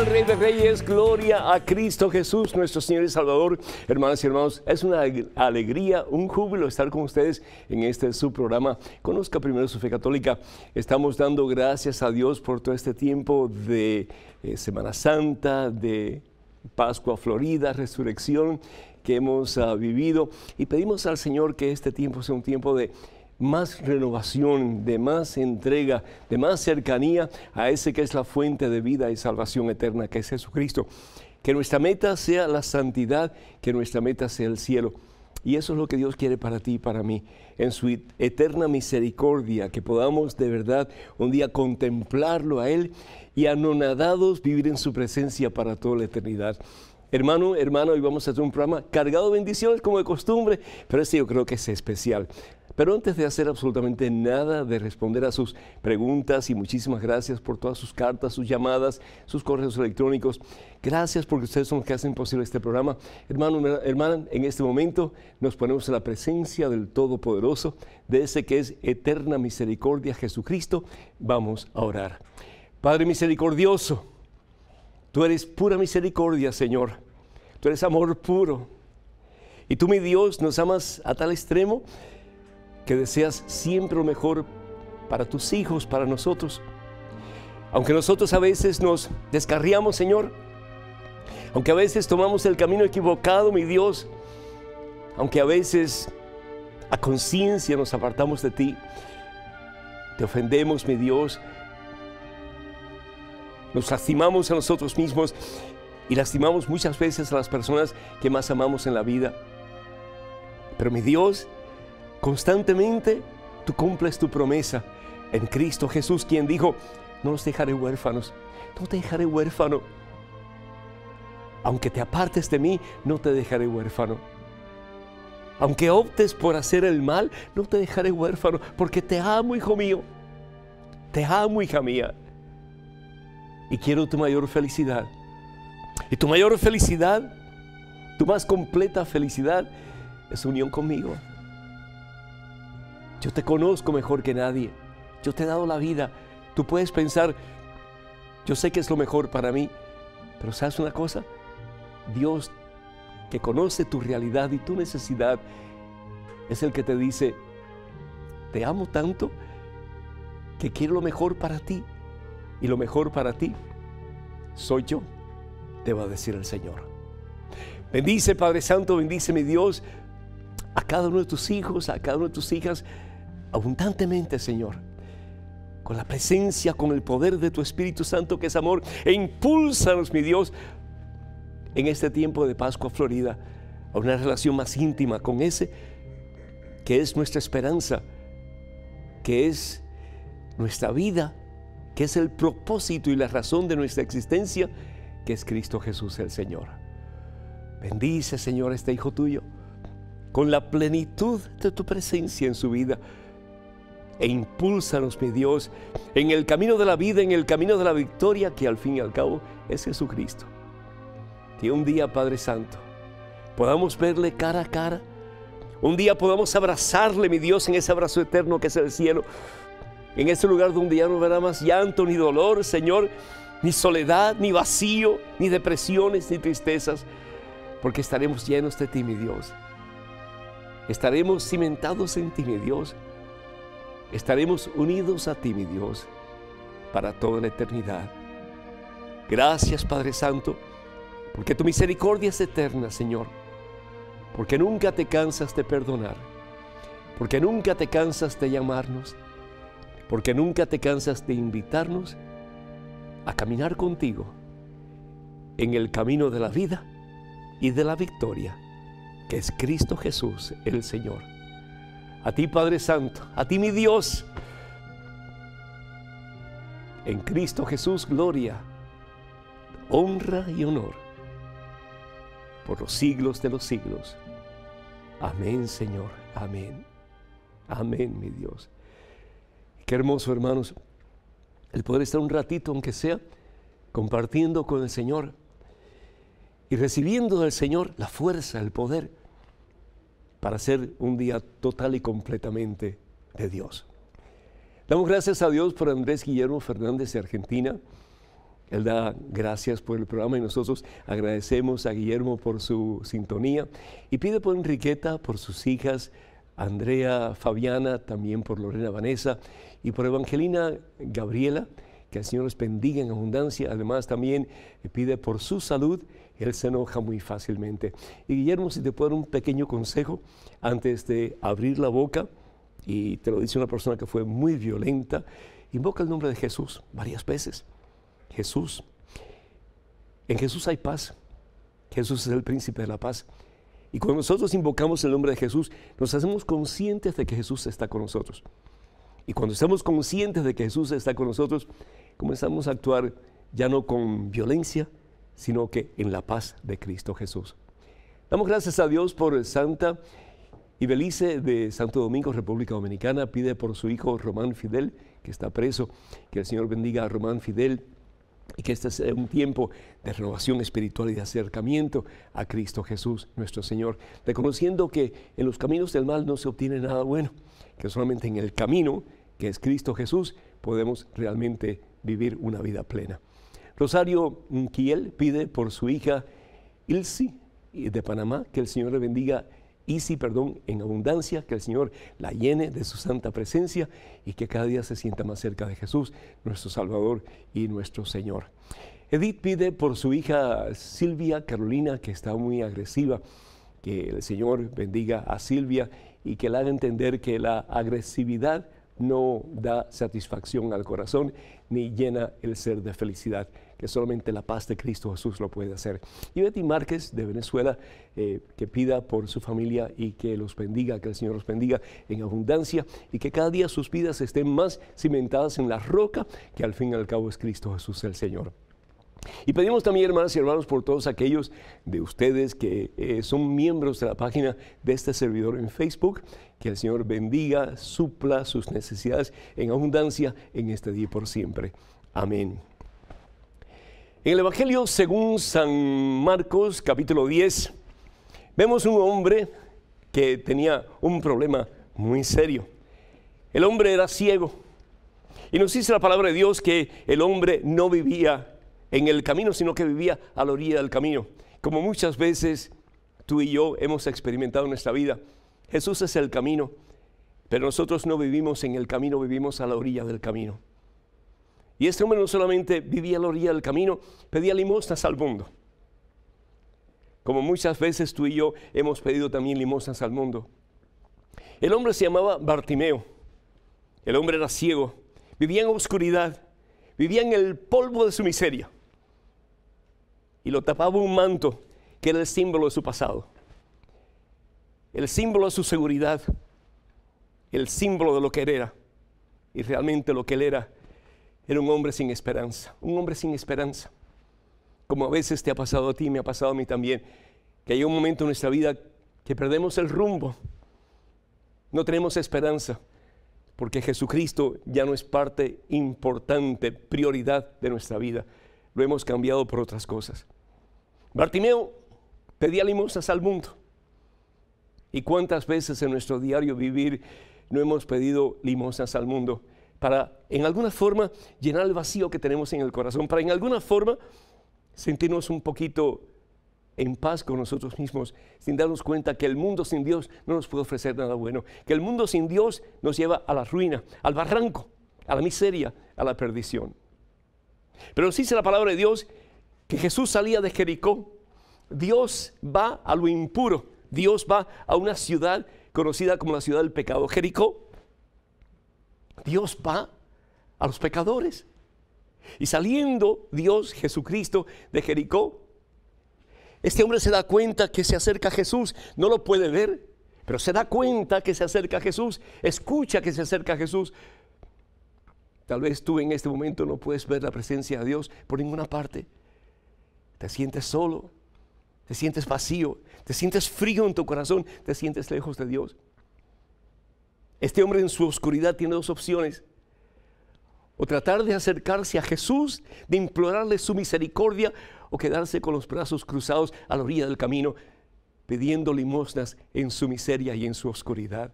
Rey de Reyes, gloria a Cristo Jesús, nuestro Señor y Salvador. Hermanas y hermanos, es una alegría, un júbilo estar con ustedes en este su programa. Conozca primero su fe católica. Estamos dando gracias a Dios por todo este tiempo de Semana Santa, de Pascua Florida, Resurrección que hemos vivido, y pedimos al Señor que este tiempo sea un tiempo de más renovación, de más entrega, de más cercanía a ese que es la fuente de vida y salvación eterna, que es Jesucristo. Que nuestra meta sea la santidad, que nuestra meta sea el cielo. Y eso es lo que Dios quiere para ti y para mí, en su eterna misericordia, que podamos de verdad un día contemplarlo a Él y anonadados vivir en su presencia para toda la eternidad. Hermano, hermana, hoy vamos a hacer un programa cargado de bendiciones como de costumbre, pero este yo creo que es especial. Pero antes de hacer absolutamente nada, de responder a sus preguntas, y muchísimas gracias por todas sus cartas, sus llamadas, sus correos electrónicos. Gracias porque ustedes son los que hacen posible este programa. Hermano, hermana, en este momento nos ponemos en la presencia del Todopoderoso, de ese que es eterna misericordia, Jesucristo. Vamos a orar. Padre misericordioso, tú eres pura misericordia, Señor. Tú eres amor puro. Y tú, mi Dios, nos amas a tal extremo que deseas siempre lo mejor para tus hijos, para nosotros. Aunque nosotros a veces nos descarriamos, Señor, aunque a veces tomamos el camino equivocado, mi Dios, aunque a veces a conciencia nos apartamos de ti, te ofendemos, mi Dios, nos lastimamos a nosotros mismos y lastimamos muchas veces a las personas que más amamos en la vida. Pero mi Dios, constantemente tú cumples tu promesa en Cristo Jesús, quien dijo: no los dejaré huérfanos, no te dejaré huérfano. Aunque te apartes de mí, no te dejaré huérfano. Aunque optes por hacer el mal, no te dejaré huérfano, porque te amo, hijo mío. Te amo, hija mía. Y quiero tu mayor felicidad. Y tu mayor felicidad, tu más completa felicidad, es unión conmigo. Yo te conozco mejor que nadie. Yo te he dado la vida. Tú puedes pensar, yo sé que es lo mejor para mí, pero ¿sabes una cosa? Dios, que conoce tu realidad y tu necesidad, es el que te dice: te amo tanto que quiero lo mejor para ti, y lo mejor para ti soy yo, te va a decir el Señor. Bendice, Padre Santo, bendice, mi Dios, a cada uno de tus hijos, a cada una de tus hijas, abundantemente, Señor, con la presencia, con el poder de tu Espíritu Santo, que es amor, e impúlsanos, mi Dios, en este tiempo de Pascua Florida, a una relación más íntima con ese que es nuestra esperanza, que es nuestra vida, que es el propósito y la razón de nuestra existencia, que es Cristo Jesús el Señor. Bendice, Señor, a este hijo tuyo, con la plenitud de tu presencia en su vida, e impúlsanos, mi Dios, en el camino de la vida, en el camino de la victoria, que al fin y al cabo es Jesucristo. Que un día, Padre Santo, podamos verle cara a cara, un día podamos abrazarle, mi Dios, en ese abrazo eterno que es el cielo, en ese lugar donde ya no habrá más llanto, ni dolor, Señor, ni soledad, ni vacío, ni depresiones, ni tristezas, porque estaremos llenos de ti, mi Dios. Estaremos cimentados en ti, mi Dios. Estaremos unidos a ti, mi Dios, para toda la eternidad. Gracias, Padre Santo, porque tu misericordia es eterna, Señor, porque nunca te cansas de perdonar, porque nunca te cansas de llamarnos, porque nunca te cansas de invitarnos a caminar contigo en el camino de la vida y de la victoria, que es Cristo Jesús, el Señor. A ti, Padre Santo, a ti, mi Dios, en Cristo Jesús, gloria, honra y honor, por los siglos de los siglos. Amén, Señor, amén. Amén, mi Dios. Qué hermoso, hermanos, el poder estar un ratito, aunque sea, compartiendo con el Señor y recibiendo del Señor la fuerza, el poder, para ser un día total y completamente de Dios. Damos gracias a Dios por Andrés Guillermo Fernández de Argentina, Él da gracias por el programa y nosotros agradecemos a Guillermo por su sintonía y pide por Enriqueta, por sus hijas, Andrea, Fabiana, también por Lorena Vanessa y por Evangelina Gabriela, que el Señor les bendiga en abundancia. Además también pide por su salud. Él se enoja muy fácilmente. Y Guillermo, si te puedo dar un pequeño consejo antes de abrir la boca, y te lo dice una persona que fue muy violenta, invoca el nombre de Jesús varias veces. Jesús. En Jesús hay paz. Jesús es el príncipe de la paz. Y cuando nosotros invocamos el nombre de Jesús, nos hacemos conscientes de que Jesús está con nosotros. Y cuando estamos conscientes de que Jesús está con nosotros, comenzamos a actuar ya no con violencia, sino que en la paz de Cristo Jesús. Damos gracias a Dios por Santa Ibelice de Santo Domingo, República Dominicana. Pide por su hijo Román Fidel, que está preso. Que el Señor bendiga a Román Fidel y que este sea un tiempo de renovación espiritual y de acercamiento a Cristo Jesús, nuestro Señor, reconociendo que en los caminos del mal no se obtiene nada bueno, que solamente en el camino, que es Cristo Jesús, podemos realmente vivir una vida plena. Rosario Kiel pide por su hija Ilsi de Panamá, que el Señor le bendiga en abundancia, que el Señor la llene de su santa presencia y que cada día se sienta más cerca de Jesús, nuestro Salvador y nuestro Señor. Edith pide por su hija Silvia Carolina, que está muy agresiva, que el Señor bendiga a Silvia y que le haga entender que la agresividad no da satisfacción al corazón ni llena el ser de felicidad, que solamente la paz de Cristo Jesús lo puede hacer. Y Betty Márquez de Venezuela, que pida por su familia y que los bendiga, que el Señor los bendiga en abundancia y que cada día sus vidas estén más cimentadas en la roca, que al fin y al cabo es Cristo Jesús el Señor. Y pedimos también, hermanas y hermanos, por todos aquellos de ustedes que son miembros de la página de este servidor en Facebook, que el Señor bendiga, supla sus necesidades en abundancia en este día y por siempre. Amén. En el Evangelio según San Marcos, capítulo 10, vemos un hombre que tenía un problema muy serio. El hombre era ciego. Y nos dice la palabra de Dios que el hombre no vivía en el camino, sino que vivía a la orilla del camino. Como muchas veces tú y yo hemos experimentado en nuestra vida, Jesús es el camino, pero nosotros no vivimos en el camino, vivimos a la orilla del camino. Y este hombre no solamente vivía a la orilla del camino, pedía limosnas al mundo. Como muchas veces tú y yo hemos pedido también limosnas al mundo. El hombre se llamaba Bartimeo. El hombre era ciego, vivía en oscuridad, vivía en el polvo de su miseria. Y lo tapaba un manto que era el símbolo de su pasado, el símbolo de su seguridad, el símbolo de lo que él era. Y realmente lo que él era un hombre sin esperanza, un hombre sin esperanza. Como a veces te ha pasado a ti, me ha pasado a mí también, que hay un momento en nuestra vida que perdemos el rumbo, no tenemos esperanza, porque Jesucristo ya no es parte importante, prioridad de nuestra vida. Lo hemos cambiado por otras cosas. Bartimeo pedía limosnas al mundo. ¿Y cuántas veces en nuestro diario vivir no hemos pedido limosnas al mundo para en alguna forma llenar el vacío que tenemos en el corazón, para en alguna forma sentirnos un poquito en paz con nosotros mismos, sin darnos cuenta que el mundo sin Dios no nos puede ofrecer nada bueno, que el mundo sin Dios nos lleva a la ruina, al barranco, a la miseria, a la perdición? Pero nos dice la palabra de Dios que Jesús salía de Jericó. Dios va a lo impuro, Dios va a una ciudad conocida como la ciudad del pecado, Jericó. Dios va a los pecadores. Y saliendo Dios, Jesucristo, de Jericó, este hombre se da cuenta que se acerca a Jesús. No lo puede ver, pero se da cuenta que se acerca a Jesús. Escucha que se acerca a Jesús. Tal vez tú en este momento no puedes ver la presencia de Dios por ninguna parte. Te sientes solo, te sientes vacío, te sientes frío en tu corazón, te sientes lejos de Dios. Este hombre en su oscuridad tiene dos opciones: o tratar de acercarse a Jesús, de implorarle su misericordia, o quedarse con los brazos cruzados a la orilla del camino, pidiendo limosnas en su miseria y en su oscuridad.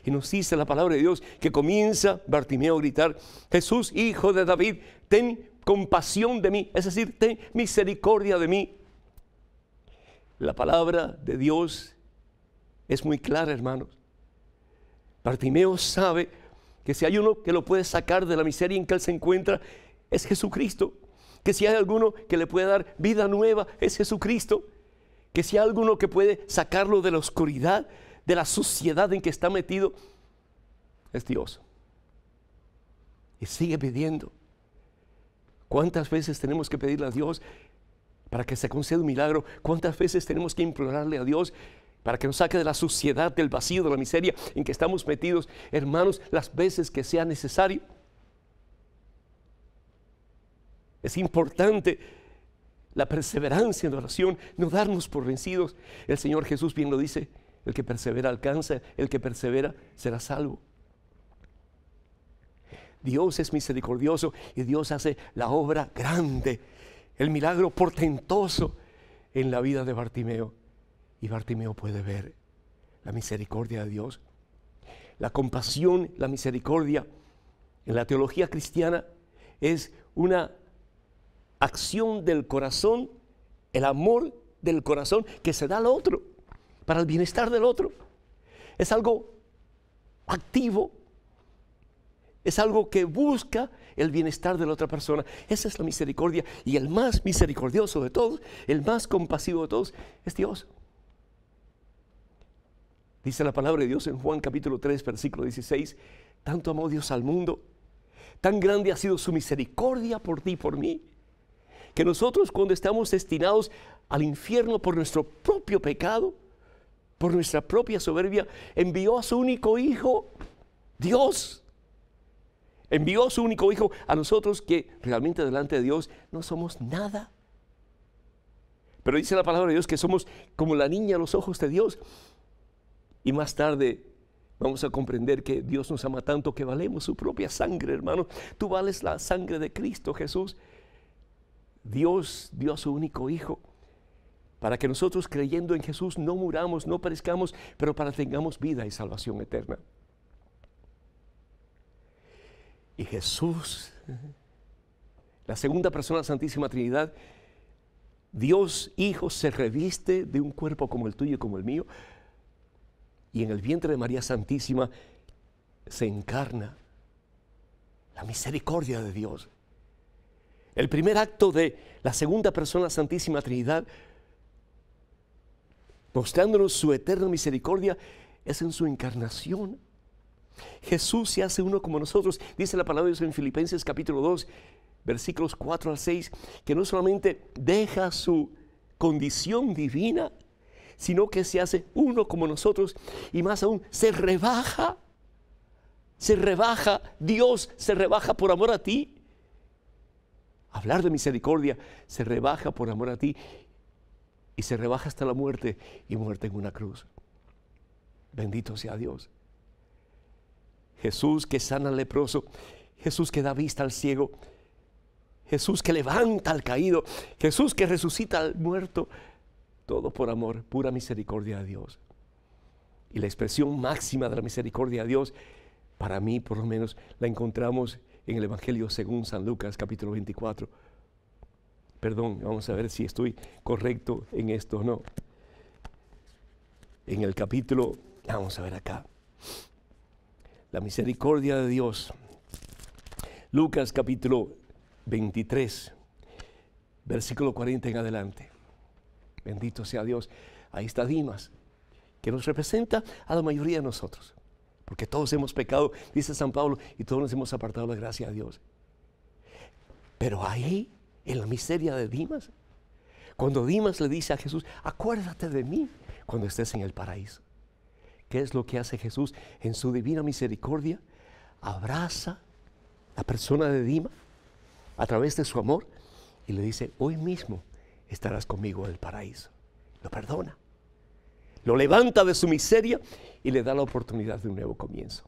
Y nos dice la palabra de Dios que comienza Bartimeo a gritar: Jesús, hijo de David, ten compasión de mí, es decir, ten misericordia de mí. La palabra de Dios es muy clara, hermanos. Bartimeo sabe que si hay uno que lo puede sacar de la miseria en que él se encuentra, es Jesucristo. Que si hay alguno que le puede dar vida nueva, es Jesucristo. Que si hay alguno que puede sacarlo de la oscuridad, de la suciedad en que está metido, es Dios. Y sigue pidiendo. ¿Cuántas veces tenemos que pedirle a Dios para que se conceda un milagro? ¿Cuántas veces tenemos que implorarle a Dios para que nos saque de la suciedad, del vacío, de la miseria en que estamos metidos? Hermanos, las veces que sea necesario. Es importante la perseverancia en la oración, no darnos por vencidos. El Señor Jesús bien lo dice: el que persevera alcanza, el que persevera será salvo. Dios es misericordioso y Dios hace la obra grande, el milagro portentoso en la vida de Bartimeo. Y Bartimeo puede ver la misericordia de Dios. La compasión, la misericordia en la teología cristiana es una acción del corazón, el amor del corazón que se da al otro para el bienestar del otro. Es algo activo, es algo que busca el bienestar de la otra persona. Esa es la misericordia, y el más misericordioso de todos, el más compasivo de todos, es Dios. Dice la palabra de Dios en Juan capítulo 3, versículo 16: tanto amó Dios al mundo, tan grande ha sido su misericordia por ti y por mí, que nosotros, cuando estamos destinados al infierno por nuestro propio pecado, por nuestra propia soberbia, envió a su único Hijo. Dios envió a su único Hijo a nosotros, que realmente delante de Dios no somos nada. Pero dice la palabra de Dios que somos como la niña a los ojos de Dios. Y más tarde vamos a comprender que Dios nos ama tanto que valemos su propia sangre, hermano. Tú vales la sangre de Cristo Jesús. Dios dio a su único Hijo para que nosotros, creyendo en Jesús, no muramos, no perezcamos, pero para que tengamos vida y salvación eterna. Y Jesús, la segunda persona de la Santísima Trinidad, Dios Hijo, se reviste de un cuerpo como el tuyo y como el mío, y en el vientre de María Santísima se encarna la misericordia de Dios. El primer acto de la segunda persona de la Santísima Trinidad, mostrándonos su eterna misericordia, es en su encarnación. Jesús se hace uno como nosotros. Dice la palabra de Dios en Filipenses capítulo 2, versículos 4 al 6, que no solamente deja su condición divina, sino que se hace uno como nosotros, y más aún se rebaja. Dios se rebaja por amor a ti. Hablar de misericordia, se rebaja por amor a ti, y se rebaja hasta la muerte, y muerte en una cruz. Bendito sea Dios. Jesús que sana al leproso, Jesús que da vista al ciego, Jesús que levanta al caído, Jesús que resucita al muerto, todo por amor, pura misericordia de Dios. Y la expresión máxima de la misericordia de Dios, para mí por lo menos, la encontramos en el Evangelio según San Lucas capítulo 24. Perdón, vamos a ver si estoy correcto en esto o no. En el capítulo, vamos a ver acá, la misericordia de Dios. Lucas capítulo 23, versículo 40 en adelante. Bendito sea Dios. Ahí está Dimas, que nos representa a la mayoría de nosotros, porque todos hemos pecado, dice San Pablo, y todos nos hemos apartado de la gracia de Dios. Pero ahí, en la miseria de Dimas, cuando Dimas le dice a Jesús: acuérdate de mí cuando estés en el paraíso. ¿Qué es lo que hace Jesús en su divina misericordia? Abraza a la persona de Dimas a través de su amor y le dice: hoy mismo estarás conmigo en el paraíso. Lo perdona, lo levanta de su miseria y le da la oportunidad de un nuevo comienzo.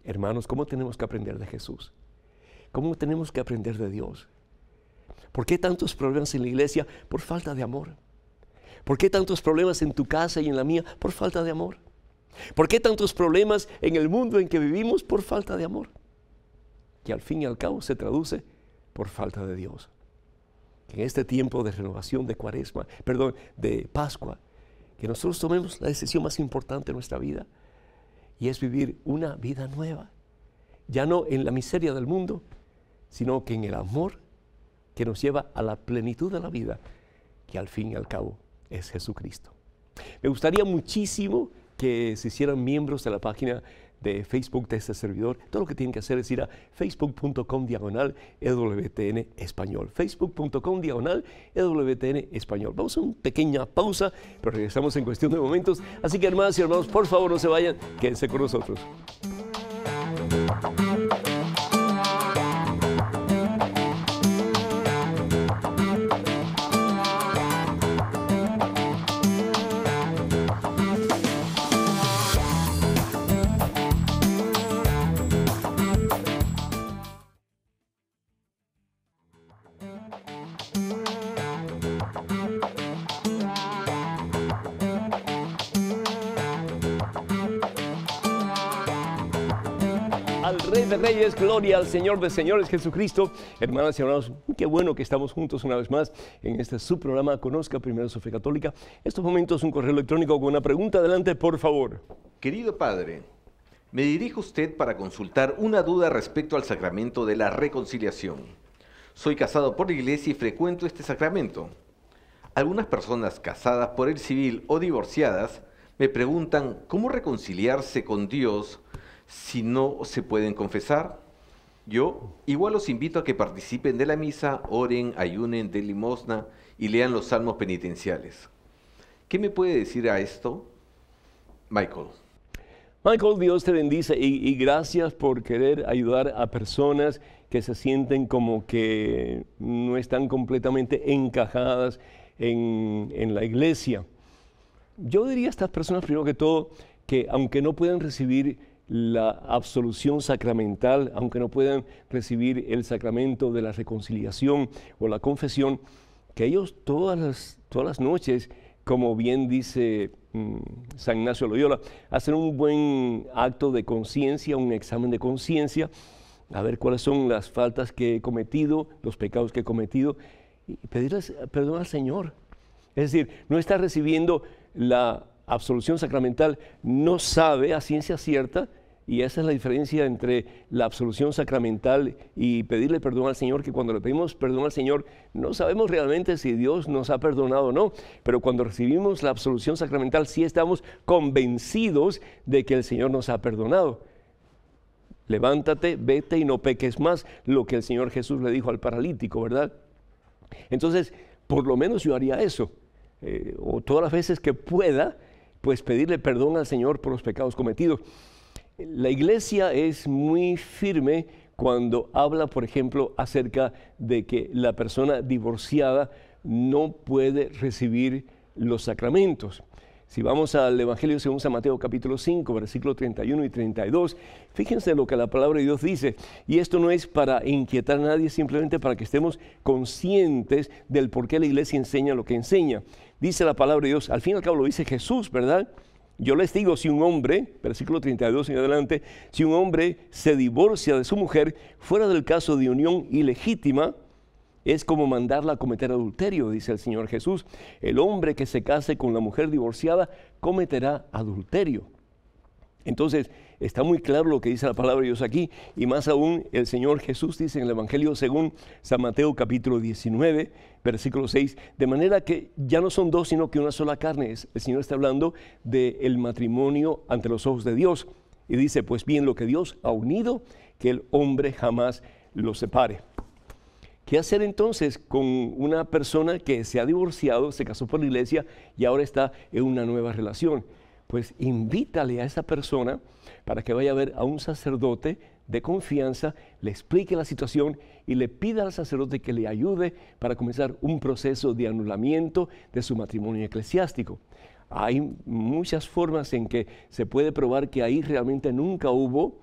Hermanos, ¿cómo tenemos que aprender de Jesús? ¿Cómo tenemos que aprender de Dios? ¿Por qué tantos problemas en la iglesia? Por falta de amor. ¿Por qué tantos problemas en tu casa y en la mía? Por falta de amor. ¿Por qué tantos problemas en el mundo en que vivimos? Por falta de amor, que al fin y al cabo se traduce por falta de Dios. En este tiempo de renovación, de Cuaresma, perdón, de Pascua, que nosotros tomemos la decisión más importante de nuestra vida, y es vivir una vida nueva, ya no en la miseria del mundo, sino que en el amor que nos lleva a la plenitud de la vida, que al fin y al cabo es Jesucristo. Me gustaría muchísimo que se hicieran miembros de la página de Facebook de este servidor. Todo lo que tienen que hacer es ir a facebook.com/EWTN Español. Facebook.com/EWTN Español. Vamos a una pequeña pausa, pero regresamos en cuestión de momentos. Así que, hermanas y hermanos, por favor no se vayan, quédense con nosotros. Al Rey de Reyes, gloria al Señor de Señores, Jesucristo. Hermanas y hermanos, qué bueno que estamos juntos una vez más en este subprograma Conozca Primero su Fe Católica. Estos momentos un correo electrónico con una pregunta. Adelante, por favor. Querido Padre, me dirijo a usted para consultar una duda respecto al sacramento de la reconciliación. Soy casado por la iglesia y frecuento este sacramento. Algunas personas casadas por el civil o divorciadas me preguntan cómo reconciliarse con Dios si no se pueden confesar. Yo igual los invito a que participen de la misa, oren, ayunen, den limosna y lean los salmos penitenciales. ¿Qué me puede decir a esto, Michael? Michael, Dios te bendice y gracias por querer ayudar a personas que se sienten como que no están completamente encajadas en la iglesia. Yo diría a estas personas, primero que todo, que aunque no puedan recibir la absolución sacramental, aunque no puedan recibir el sacramento de la reconciliación o la confesión, que ellos todas las noches, como bien dice San Ignacio de Loyola, hacen un buen acto de conciencia, un examen de conciencia, a ver cuáles son las faltas que he cometido, los pecados que he cometido, y pedirles perdón al Señor. Es decir, no está recibiendo la absolución sacramental, no sabe a ciencia cierta, y esa es la diferencia entre la absolución sacramental y pedirle perdón al Señor, que cuando le pedimos perdón al Señor no sabemos realmente si Dios nos ha perdonado o no, pero cuando recibimos la absolución sacramental sí estamos convencidos de que el Señor nos ha perdonado. Levántate, vete y no peques más, lo que el Señor Jesús le dijo al paralítico, ¿verdad? Entonces, por lo menos yo haría eso, o todas las veces que pueda, pues pedirle perdón al Señor por los pecados cometidos. La iglesia es muy firme cuando habla, por ejemplo, acerca de que la persona divorciada no puede recibir los sacramentos. Si vamos al Evangelio según San Mateo capítulo 5, versículos 31 y 32, fíjense lo que la palabra de Dios dice. Y esto no es para inquietar a nadie, simplemente para que estemos conscientes del por qué la iglesia enseña lo que enseña. Dice la palabra de Dios, al fin y al cabo lo dice Jesús, ¿verdad? Yo les digo, si un hombre, versículo 32 en adelante, si un hombre se divorcia de su mujer fuera del caso de unión ilegítima, es como mandarla a cometer adulterio, dice el Señor Jesús. El hombre que se case con la mujer divorciada cometerá adulterio. Entonces, está muy claro lo que dice la palabra de Dios aquí, y más aún el Señor Jesús dice en el Evangelio según San Mateo capítulo 19, versículo 6, de manera que ya no son dos, sino que una sola carne. El Señor está hablando del matrimonio ante los ojos de Dios, y dice, pues bien, lo que Dios ha unido, que el hombre jamás lo separe. ¿Qué hacer entonces con una persona que se ha divorciado, se casó por la iglesia y ahora está en una nueva relación? Pues invítale a esa persona para que vaya a ver a un sacerdote de confianza, le explique la situación y le pida al sacerdote que le ayude para comenzar un proceso de anulamiento de su matrimonio eclesiástico. Hay muchas formas en que se puede probar que ahí realmente nunca hubo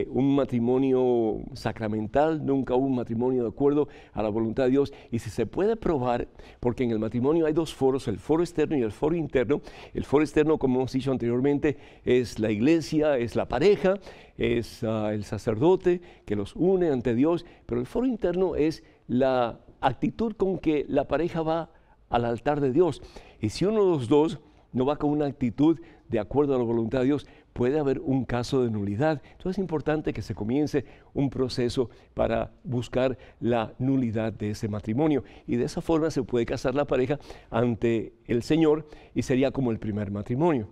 un matrimonio sacramental, nunca hubo un matrimonio de acuerdo a la voluntad de Dios. Y si se puede probar, porque en el matrimonio hay dos foros, el foro externo y el foro interno. El foro externo, como hemos dicho anteriormente, es la iglesia, es la pareja, es el sacerdote que los une ante Dios, pero el foro interno es la actitud con que la pareja va al altar de Dios. Y si uno de los dos no va con una actitud de acuerdo a la voluntad de Dios, puede haber un caso de nulidad. Entonces es importante que se comience un proceso para buscar la nulidad de ese matrimonio. Y de esa forma se puede casar la pareja ante el Señor y sería como el primer matrimonio.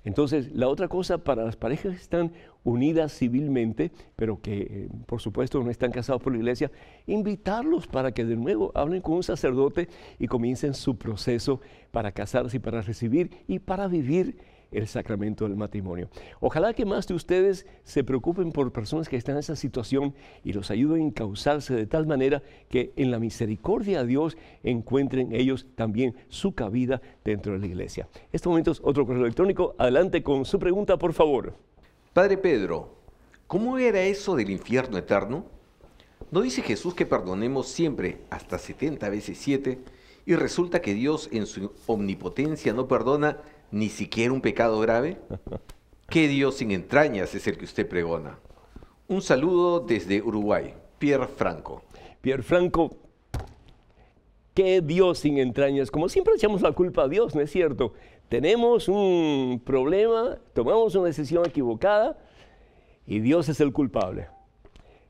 Entonces, la otra cosa para las parejas que están unidas civilmente, pero que por supuesto no están casados por la iglesia, invitarlos para que de nuevo hablen con un sacerdote y comiencen su proceso para casarse y para recibir y para vivir el sacramento del matrimonio. Ojalá que más de ustedes se preocupen por personas que están en esa situación y los ayuden a encauzarse de tal manera que en la misericordia de Dios encuentren ellos también su cabida dentro de la iglesia. En estos momentos, otro correo electrónico. Adelante con su pregunta, por favor. Padre Pedro, ¿cómo era eso del infierno eterno? ¿No dice Jesús que perdonemos siempre hasta 70 veces 7 y resulta que Dios en su omnipotencia no perdona ni siquiera un pecado grave? ¿Qué Dios sin entrañas es el que usted pregona? Un saludo desde Uruguay, Pierre Franco. Pierre Franco, ¿qué Dios sin entrañas? Como siempre echamos la culpa a Dios, ¿no es cierto? Tenemos un problema, tomamos una decisión equivocada y Dios es el culpable.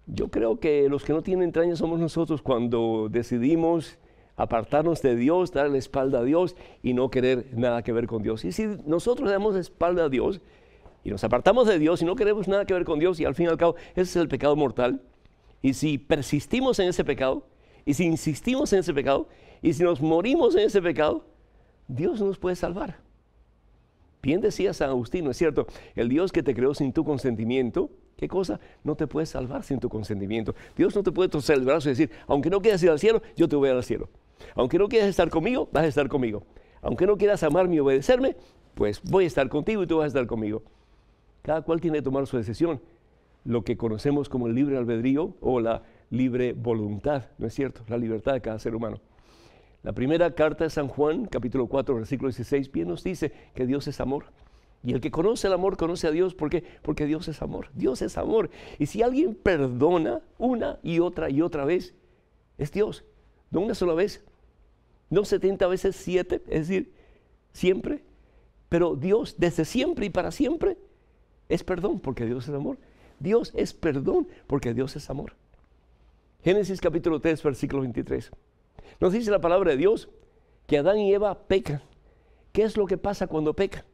Yo creo que los que no tienen entrañas somos nosotros cuando decidimos apartarnos de Dios, dar la espalda a Dios y no querer nada que ver con Dios. Y si nosotros le damos la espalda a Dios y nos apartamos de Dios y no queremos nada que ver con Dios, y al fin y al cabo ese es el pecado mortal, y si persistimos en ese pecado, y si insistimos en ese pecado, y si nos morimos en ese pecado, Dios no nos puede salvar. Bien decía San Agustín, ¿no es cierto? El Dios que te creó sin tu consentimiento, ¿qué cosa? No te puede salvar sin tu consentimiento. Dios no te puede torcer el brazo y decir, aunque no quieras ir al cielo, yo te voy al cielo. Aunque no quieras estar conmigo, vas a estar conmigo. Aunque no quieras amarme y obedecerme, pues voy a estar contigo y tú vas a estar conmigo. Cada cual tiene que tomar su decisión. Lo que conocemos como el libre albedrío o la libre voluntad, ¿no es cierto? La libertad de cada ser humano. La primera carta de San Juan, capítulo 4, versículo 16, bien nos dice que Dios es amor. Y el que conoce el amor conoce a Dios. ¿Por qué? Porque Dios es amor. Dios es amor. Y si alguien perdona una y otra vez, es Dios. No una sola vez, no 70 veces 7, es decir, siempre. Pero Dios desde siempre y para siempre es perdón porque Dios es amor. Dios es perdón porque Dios es amor. Génesis capítulo 3, versículo 23. Nos dice la palabra de Dios que Adán y Eva pecan. ¿Qué es lo que pasa cuando pecan?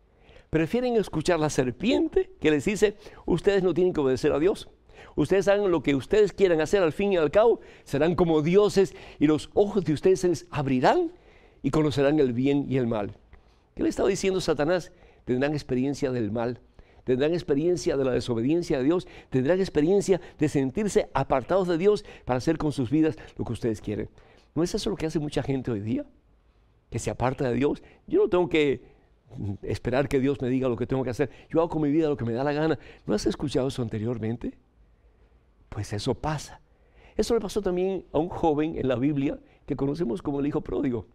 Prefieren escuchar la serpiente que les dice, ustedes no tienen que obedecer a Dios. Ustedes hagan lo que ustedes quieran hacer, al fin y al cabo serán como dioses y los ojos de ustedes se les abrirán y conocerán el bien y el mal. ¿Qué le estaba diciendo Satanás? Tendrán experiencia del mal, tendrán experiencia de la desobediencia a Dios, tendrán experiencia de sentirse apartados de Dios para hacer con sus vidas lo que ustedes quieren. ¿No es eso lo que hace mucha gente hoy día? Que se aparta de Dios. Yo no tengo que esperar que Dios me diga lo que tengo que hacer. Yo hago con mi vida lo que me da la gana. ¿No has escuchado eso anteriormente? Pues eso pasa. Eso le pasó también a un joven en la Biblia que conocemos como el hijo pródigo.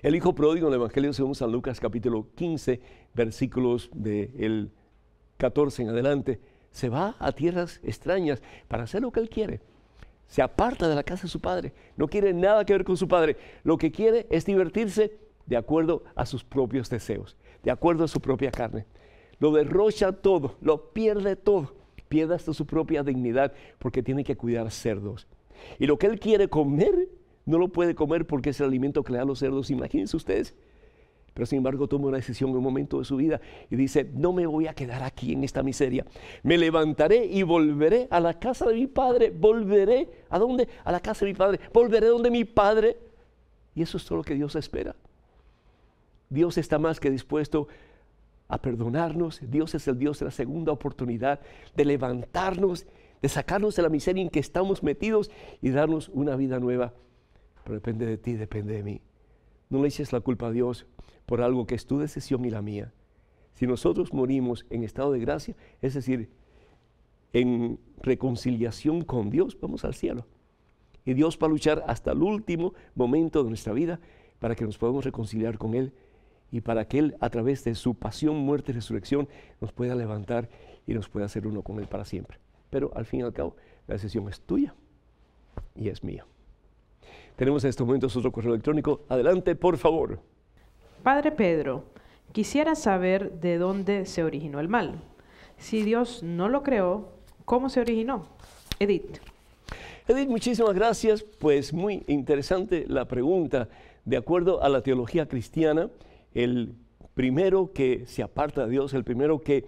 El hijo pródigo en el Evangelio según San Lucas capítulo 15, versículos del 14 en adelante, se va a tierras extrañas para hacer lo que él quiere. Se aparta de la casa de su padre, no quiere nada que ver con su padre. Lo que quiere es divertirse de acuerdo a sus propios deseos, de acuerdo a su propia carne. Lo derrocha todo, lo pierde todo. Pierde hasta su propia dignidad porque tiene que cuidar cerdos. Y lo que él quiere comer, no lo puede comer porque es el alimento que le dan los cerdos. Imagínense ustedes. Pero sin embargo toma una decisión en un momento de su vida y dice, no me voy a quedar aquí en esta miseria. Me levantaré y volveré a la casa de mi padre. Volveré, ¿a dónde? A la casa de mi padre. Volveré donde mi padre. Y eso es todo lo que Dios espera. Dios está más que dispuesto a perdonarnos. Dios es el Dios de la segunda oportunidad, de levantarnos, de sacarnos de la miseria en que estamos metidos y darnos una vida nueva. Pero depende de ti, depende de mí. No le eches la culpa a Dios por algo que es tu decisión y la mía. Si nosotros morimos en estado de gracia, es decir, en reconciliación con Dios, vamos al cielo. Y Dios va a luchar hasta el último momento de nuestra vida para que nos podamos reconciliar con Él y para que Él, a través de su pasión, muerte y resurrección, nos pueda levantar y nos pueda hacer uno con Él para siempre. Pero al fin y al cabo, la decisión es tuya y es mía. Tenemos en estos momentos otro correo electrónico. Adelante, por favor. Padre Pedro, quisiera saber de dónde se originó el mal. Si Dios no lo creó, ¿cómo se originó? Edith. Edith, muchísimas gracias. Pues muy interesante la pregunta. De acuerdo a la teología cristiana, el primero que se aparta de Dios, el primero que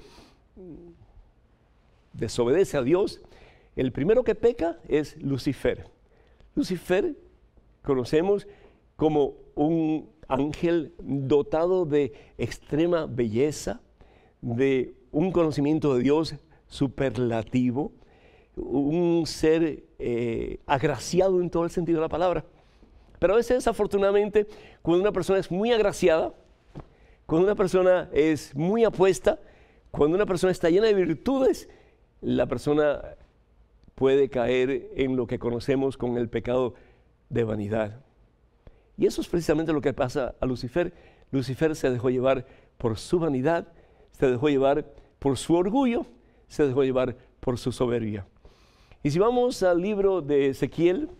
desobedece a Dios, el primero que peca es Lucifer. Lucifer conocemos como un ángel dotado de extrema belleza, de un conocimiento de Dios superlativo, un ser agraciado en todo el sentido de la palabra. Pero a veces, desafortunadamente, cuando una persona es muy agraciada, cuando una persona es muy apuesta, cuando una persona está llena de virtudes, la persona puede caer en lo que conocemos con el pecado de vanidad. Y eso es precisamente lo que pasa a Lucifer. Lucifer se dejó llevar por su vanidad, se dejó llevar por su orgullo, se dejó llevar por su soberbia. Y si vamos al libro de Ezequiel,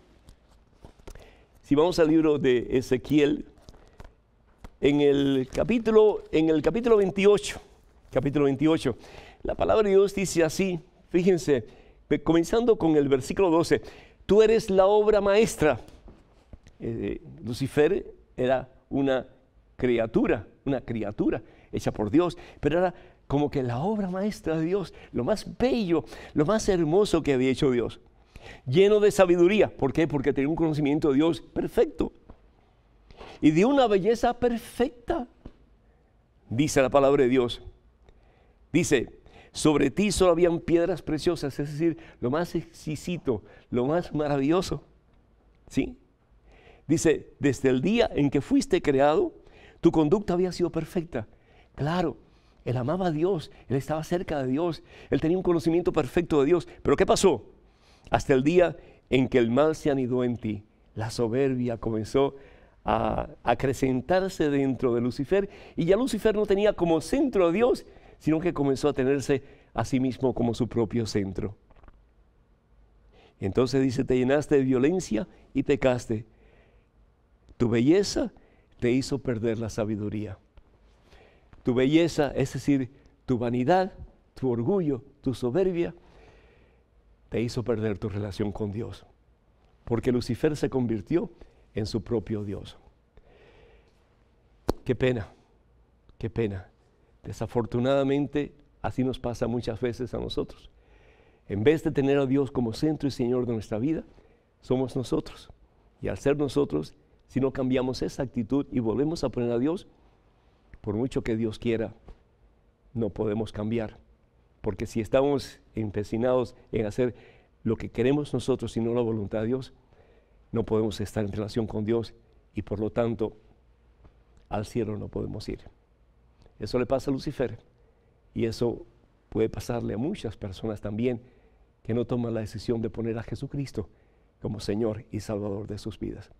en el capítulo 28, la palabra de Dios dice así, fíjense, comenzando con el versículo 12, tú eres la obra maestra. Lucifer era una criatura hecha por Dios, pero era como que la obra maestra de Dios, lo más bello, lo más hermoso que había hecho Dios. Lleno de sabiduría. ¿Por qué? Porque tenía un conocimiento de Dios perfecto. Y de una belleza perfecta, dice la palabra de Dios. Dice, sobre ti solo habían piedras preciosas, es decir, lo más exquisito, lo más maravilloso. ¿Sí? Dice, desde el día en que fuiste creado, tu conducta había sido perfecta. Claro, él amaba a Dios, él estaba cerca de Dios, él tenía un conocimiento perfecto de Dios. Pero ¿qué pasó? Hasta el día en que el mal se anidó en ti, la soberbia comenzó a acrecentarse dentro de Lucifer, y ya Lucifer no tenía como centro a Dios, sino que comenzó a tenerse a sí mismo como su propio centro. Y entonces dice, te llenaste de violencia y pecaste. Tu belleza te hizo perder la sabiduría. Tu belleza, es decir, tu vanidad, tu orgullo, tu soberbia, te hizo perder tu relación con Dios. Porque Lucifer se convirtió en su propio Dios. Qué pena, qué pena. Desafortunadamente, así nos pasa muchas veces a nosotros. En vez de tener a Dios como centro y Señor de nuestra vida, somos nosotros. Y al ser nosotros, si no cambiamos esa actitud y volvemos a poner a Dios, por mucho que Dios quiera, no podemos cambiar. Porque si estamos empecinados en hacer lo que queremos nosotros y no la voluntad de Dios, no podemos estar en relación con Dios y por lo tanto al cielo no podemos ir. Eso le pasa a Lucifer y eso puede pasarle a muchas personas también que no toman la decisión de poner a Jesucristo como Señor y Salvador de sus vidas.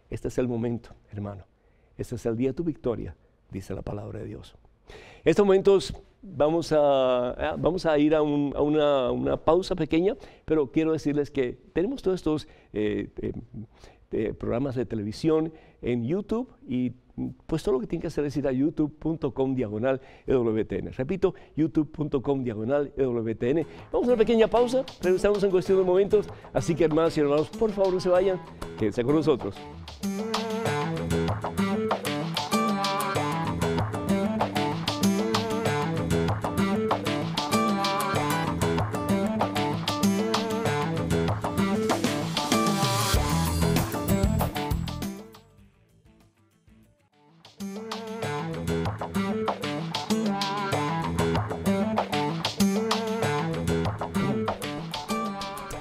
Este es el momento, hermano. Este es el día de tu victoria, dice la palabra de Dios. En estos momentos vamos a ir a una pausa pequeña, pero quiero decirles que tenemos todos estos programas de televisión en YouTube y pues todo lo que tienen que hacer es ir a youtube.com/EWTN. Repito, youtube.com/EWTN. Vamos a una pequeña pausa, regresamos en cuestión de momentos, así que hermanas y hermanos, por favor no se vayan, quédense con nosotros.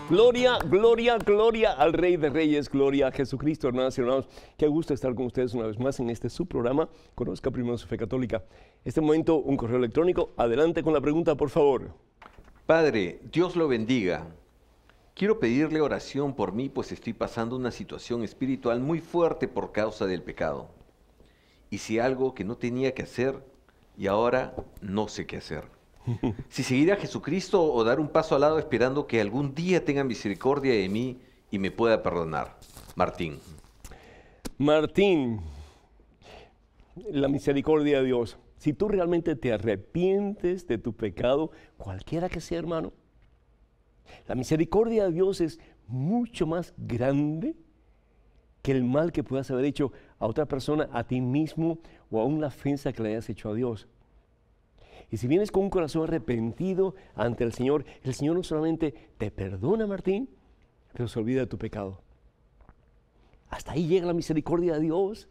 Gloria, gloria, gloria al Rey de Reyes, gloria a Jesucristo, hermanas y hermanos. Qué gusto estar con ustedes una vez más en este su programa, Conozca Primero su Fe Católica. En este momento, un correo electrónico. Adelante con la pregunta, por favor. Padre, Dios lo bendiga. Quiero pedirle oración por mí, pues estoy pasando una situación espiritual muy fuerte por causa del pecado. Hice algo que no tenía que hacer y ahora no sé qué hacer. Si seguir a Jesucristo o dar un paso al lado esperando que algún día tenga misericordia de mí y me pueda perdonar. Martín. Martín, la misericordia de Dios. Si tú realmente te arrepientes de tu pecado, cualquiera que sea, hermano, la misericordia de Dios es mucho más grande que el mal que puedas haber hecho a otra persona, a ti mismo o a una ofensa que le hayas hecho a Dios. Y si vienes con un corazón arrepentido ante el Señor no solamente te perdona, Martín, pero se olvida de tu pecado. Hasta ahí llega la misericordia de Dios.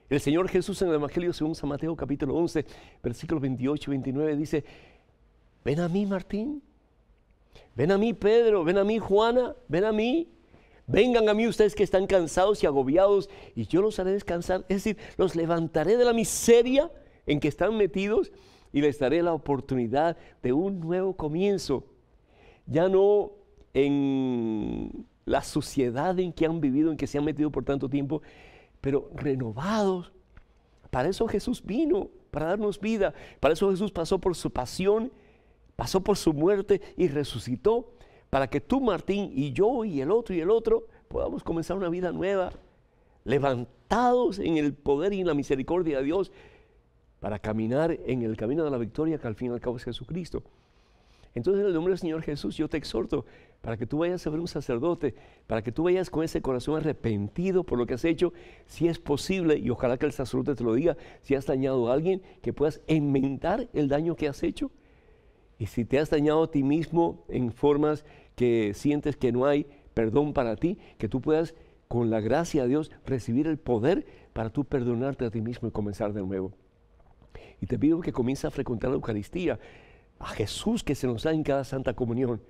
El Señor Jesús en el Evangelio según San Mateo capítulo 11, versículos 28 y 29 dice, ven a mí, Martín, ven a mí, Pedro, ven a mí, Juana, ven a mí. Vengan a mí ustedes que están cansados y agobiados y yo los haré descansar. Es decir, los levantaré de la miseria en que están metidos y les daré la oportunidad de un nuevo comienzo. Ya no en la suciedad en que han vivido, en que se han metido por tanto tiempo, pero renovados. Para eso Jesús vino, para darnos vida. Para eso Jesús pasó por su pasión, pasó por su muerte y resucitó, para que tú, Martín, y yo, y el otro, podamos comenzar una vida nueva, levantados en el poder y en la misericordia de Dios, para caminar en el camino de la victoria, que al fin y al cabo es Jesucristo. Entonces, en el nombre del Señor Jesús, yo te exhorto para que tú vayas a ver un sacerdote, para que tú vayas con ese corazón arrepentido por lo que has hecho, si es posible, y ojalá que el sacerdote te lo diga, si has dañado a alguien, que puedas enmendar el daño que has hecho. Y si te has dañado a ti mismo en formas que sientes que no hay perdón para ti, que tú puedas, con la gracia de Dios, recibir el poder para tú perdonarte a ti mismo y comenzar de nuevo. Y te pido que comiences a frecuentar la Eucaristía, a Jesús que se nos da en cada Santa Comunión,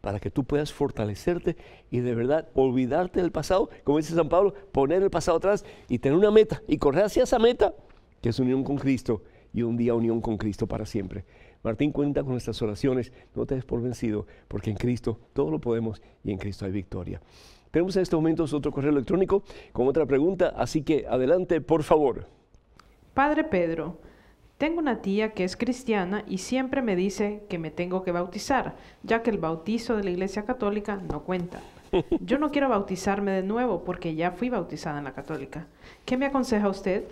para que tú puedas fortalecerte y de verdad olvidarte del pasado, como dice San Pablo, poner el pasado atrás y tener una meta y correr hacia esa meta, que es unión con Cristo y un día unión con Cristo para siempre. Martín, cuenta con nuestras oraciones, no te des por vencido, porque en Cristo todo lo podemos y en Cristo hay victoria. Tenemos en estos momentos otro correo electrónico con otra pregunta, así que adelante, por favor. Padre Pedro, tengo una tía que es cristiana y siempre me dice que me tengo que bautizar, ya que el bautizo de la Iglesia Católica no cuenta. Yo no quiero bautizarme de nuevo porque ya fui bautizada en la Católica. ¿Qué me aconseja usted?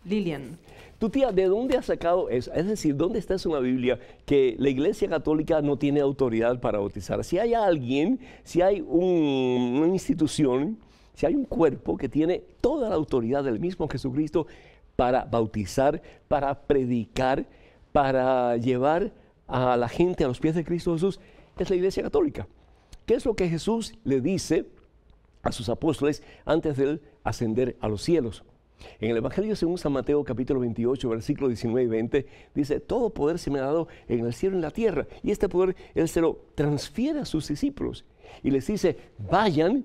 Lilian. Tu tía, ¿de dónde ha sacado eso? Es decir, ¿dónde está eso en la Biblia que la Iglesia Católica no tiene autoridad para bautizar? Si hay alguien, si hay una institución, si hay un cuerpo que tiene toda la autoridad del mismo Jesucristo para bautizar, para predicar, para llevar a la gente a los pies de Cristo Jesús, es la Iglesia Católica. ¿Qué es lo que Jesús le dice a sus apóstoles antes de él ascender a los cielos? En el Evangelio según San Mateo capítulo 28, versículos 19 y 20, dice, todo poder se me ha dado en el cielo y en la tierra. Y este poder Él se lo transfiere a sus discípulos. Y les dice, vayan,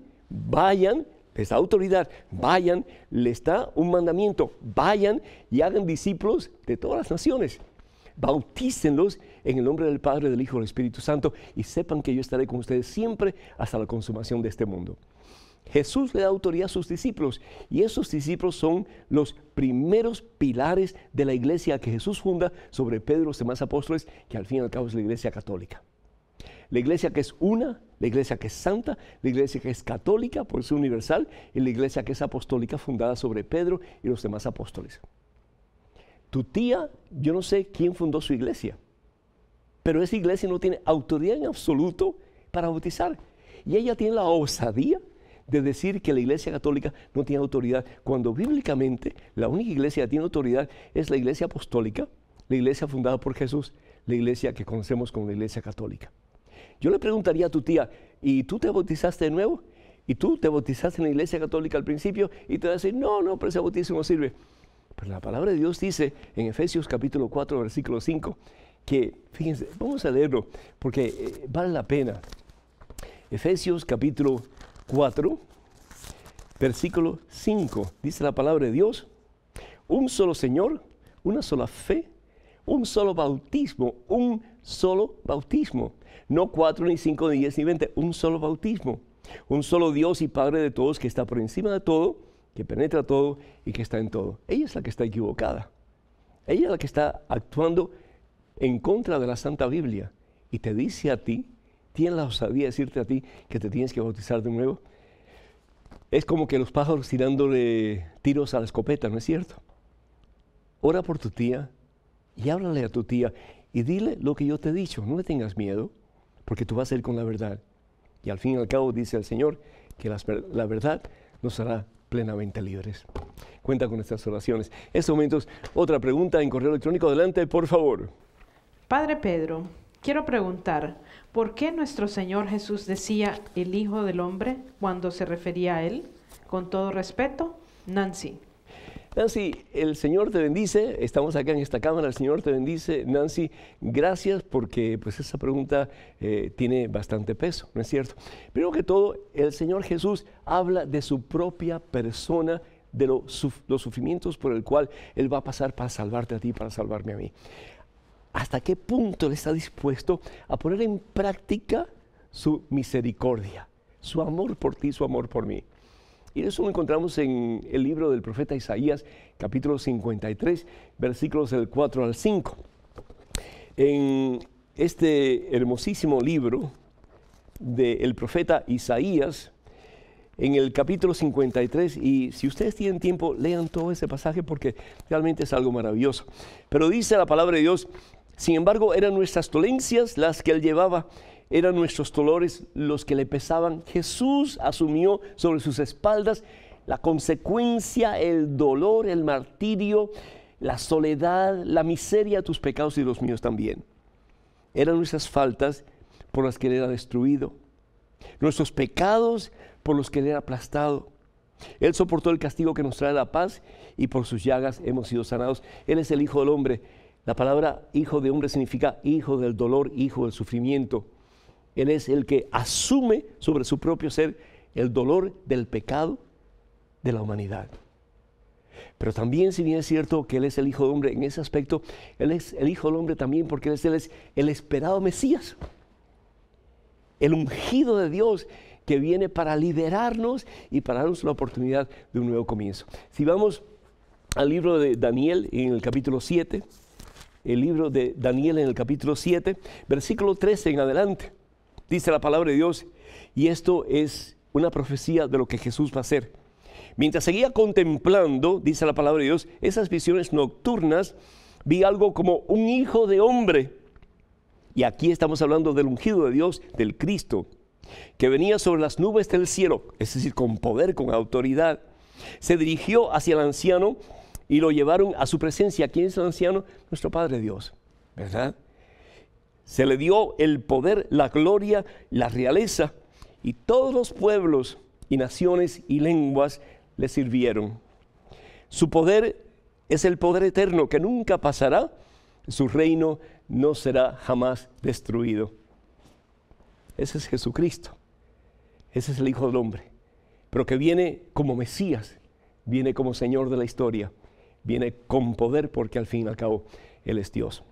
les da autoridad, vayan, les da un mandamiento, vayan y hagan discípulos de todas las naciones. Bautícenlos en el nombre del Padre, del Hijo y del Espíritu Santo y sepan que yo estaré con ustedes siempre hasta la consumación de este mundo. Jesús le da autoridad a sus discípulos y esos discípulos son los primeros pilares de la iglesia que Jesús funda sobre Pedro y los demás apóstoles, que al fin y al cabo es la iglesia católica. La iglesia que es una, la iglesia que es santa, la iglesia que es católica por ser universal y la iglesia que es apostólica fundada sobre Pedro y los demás apóstoles. Tu tía, yo no sé quién fundó su iglesia, pero esa iglesia no tiene autoridad en absoluto para bautizar y ella tiene la osadía de decir que la Iglesia Católica no tiene autoridad, cuando bíblicamente la única iglesia que tiene autoridad es la Iglesia Apostólica, la iglesia fundada por Jesús, la iglesia que conocemos como la Iglesia Católica. Yo le preguntaría a tu tía, ¿y tú te bautizaste de nuevo? ¿Y tú te bautizaste en la Iglesia Católica al principio? Y te va a decir, no, pero ese bautismo no sirve. Pero la palabra de Dios dice en Efesios capítulo 4, versículo 5, que, fíjense, vamos a leerlo, porque vale la pena. Efesios capítulo 4, versículo 5, dice la palabra de Dios, un solo Señor, una sola fe, Un solo bautismo, un solo bautismo. No 4, ni 5, ni 10, ni 20, un solo bautismo. Un solo Dios y Padre de todos, que está por encima de todo, que penetra todo y que está en todo. Ella es la que está equivocada. Ella es la que está actuando en contra de la Santa Biblia. Y te dice a ti, tiene la osadía de decirte a ti que te tienes que bautizar de nuevo. Es como que los pájaros tirándole tiros a la escopeta, ¿no es cierto? Ora por tu tía y háblale a tu tía y dile lo que yo te he dicho. No le tengas miedo, porque tú vas a ir con la verdad. Y al fin y al cabo dice el Señor que la verdad nos hará plenamente libres. Cuenta con estas oraciones. En estos momentos, otra pregunta en correo electrónico. Adelante, por favor. Padre Pedro, quiero preguntar, ¿por qué nuestro Señor Jesús decía el Hijo del Hombre cuando se refería a Él? Con todo respeto, Nancy. Nancy, el Señor te bendice. Estamos acá en esta cámara. El Señor te bendice. Nancy, gracias porque pues esa pregunta tiene bastante peso, ¿no es cierto? Primero que todo, el Señor Jesús habla de su propia persona, de los sufrimientos por el cual Él va a pasar para salvarte a ti, para salvarme a mí. ¿Hasta qué punto Él está dispuesto a poner en práctica su misericordia, su amor por ti, su amor por mí? Y eso lo encontramos en el libro del profeta Isaías, capítulo 53, versículos del 4 al 5. En este hermosísimo libro del profeta Isaías, en el capítulo 53, y si ustedes tienen tiempo, lean todo ese pasaje porque realmente es algo maravilloso. Pero dice la palabra de Dios: sin embargo, eran nuestras dolencias las que Él llevaba, eran nuestros dolores los que le pesaban. Jesús asumió sobre sus espaldas la consecuencia, el dolor, el martirio, la soledad, la miseria de tus pecados y los míos también. Eran nuestras faltas por las que Él era destruido, nuestros pecados por los que Él era aplastado. Él soportó el castigo que nos trae la paz y por sus llagas hemos sido sanados. Él es el Hijo del Hombre. La palabra hijo de hombre significa hijo del dolor, hijo del sufrimiento. Él es el que asume sobre su propio ser el dolor del pecado de la humanidad. Pero también, si bien es cierto que Él es el Hijo del Hombre, en ese aspecto, Él es el Hijo del Hombre también porque Él es el esperado Mesías, el ungido de Dios que viene para liberarnos y para darnos la oportunidad de un nuevo comienzo. Si vamos al libro de Daniel en el capítulo 7, el libro de Daniel en el capítulo 7, versículo 13 en adelante, dice la palabra de Dios, y esto es una profecía de lo que Jesús va a hacer. Mientras seguía contemplando, dice la palabra de Dios, esas visiones nocturnas, vi algo como un hijo de hombre. Y aquí estamos hablando del ungido de Dios, del Cristo, que venía sobre las nubes del cielo, es decir, con poder, con autoridad. Se dirigió hacia el anciano y lo llevaron a su presencia. ¿Quién es el anciano? Nuestro Padre Dios, ¿verdad? Se le dio el poder, la gloria, la realeza, y todos los pueblos y naciones y lenguas le sirvieron. Su poder es el poder eterno que nunca pasará. Su reino no será jamás destruido. Ese es Jesucristo. Ese es el Hijo del Hombre. Pero que viene como Mesías, viene como Señor de la historia, viene con poder porque al fin y al cabo Él es Dios.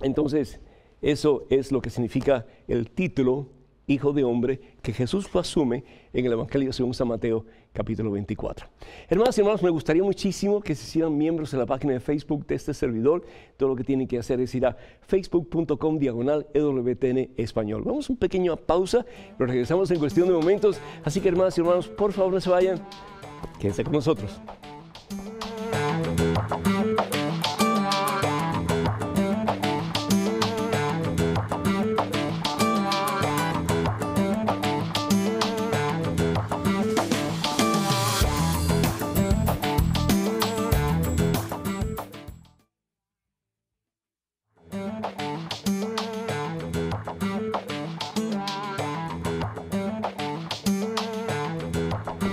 Entonces, eso es lo que significa el título Hijo de Hombre, que Jesús lo asume en el Evangelio según San Mateo, capítulo 24. Hermanas y hermanos, me gustaría muchísimo que se hicieran miembros de la página de Facebook de este servidor. Todo lo que tienen que hacer es ir a facebook.com/EWTN Español. Vamos a una pequeña pausa, pero regresamos en cuestión de momentos. Así que, hermanas y hermanos, por favor no se vayan, quédense con nosotros.